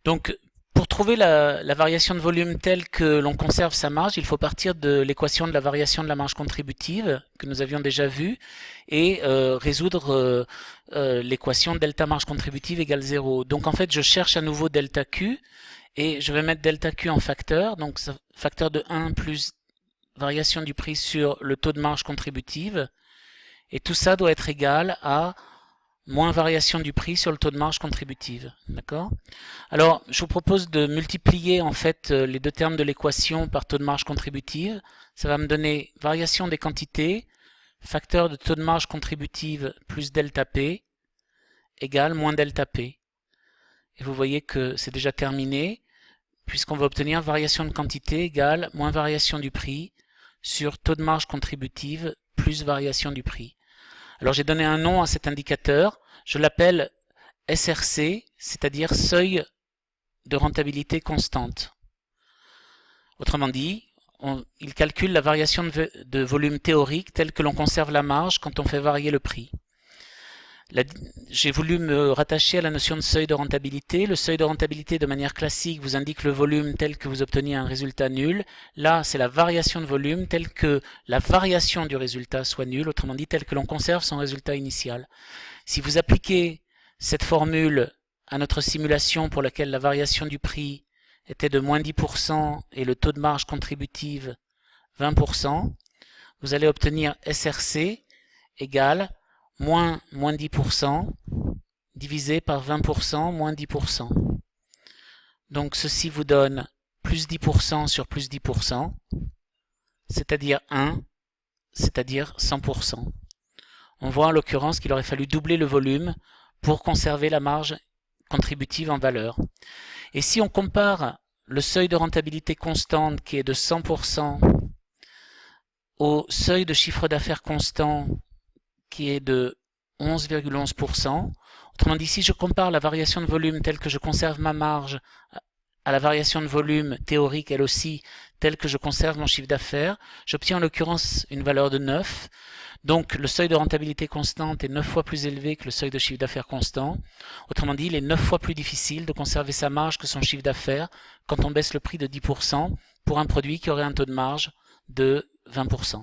Donc, pour trouver la variation de volume telle que l'on conserve sa marge, il faut partir de l'équation de la variation de la marge contributive que nous avions déjà vue et résoudre l'équation delta marge contributive égale 0. Donc en fait, je cherche à nouveau delta Q et je vais mettre delta Q en facteur, donc facteur de 1 plus variation du prix sur le taux de marge contributive, et tout ça doit être égal à moins variation du prix sur le taux de marge contributive. D'accord? Alors, je vous propose de multiplier en fait les deux termes de l'équation par taux de marge contributive. Ça va me donner variation des quantités, facteur de taux de marge contributive plus delta P égale moins delta P. Et vous voyez que c'est déjà terminé, puisqu'on va obtenir variation de quantité égale moins variation du prix sur taux de marge contributive plus variation du prix. Alors j'ai donné un nom à cet indicateur, je l'appelle SRC, c'est-à-dire seuil de rentabilité constante. Autrement dit, il calcule la variation de volume théorique telle que l'on conserve la marge quand on fait varier le prix. J'ai voulu me rattacher à la notion de seuil de rentabilité. Le seuil de rentabilité, de manière classique, vous indique le volume tel que vous obteniez un résultat nul. Là, c'est la variation de volume telle que la variation du résultat soit nulle, autrement dit, telle que l'on conserve son résultat initial. Si vous appliquez cette formule à notre simulation pour laquelle la variation du prix était de moins 10% et le taux de marge contributive 20%, vous allez obtenir SRC égale moins 10% divisé par 20% moins 10%. Donc ceci vous donne plus 10% sur plus 10%, c'est-à-dire 1, c'est-à-dire 100%. On voit en l'occurrence qu'il aurait fallu doubler le volume pour conserver la marge contributive en valeur. Et si on compare le seuil de rentabilité constante qui est de 100% au seuil de chiffre d'affaires constant qui est de 11,11%. Autrement dit, si je compare la variation de volume telle que je conserve ma marge à la variation de volume théorique, elle aussi, telle que je conserve mon chiffre d'affaires, j'obtiens en l'occurrence une valeur de 9. Donc le seuil de rentabilité constante est 9 fois plus élevé que le seuil de chiffre d'affaires constant. Autrement dit, il est 9 fois plus difficile de conserver sa marge que son chiffre d'affaires quand on baisse le prix de 10% pour un produit qui aurait un taux de marge de 20%.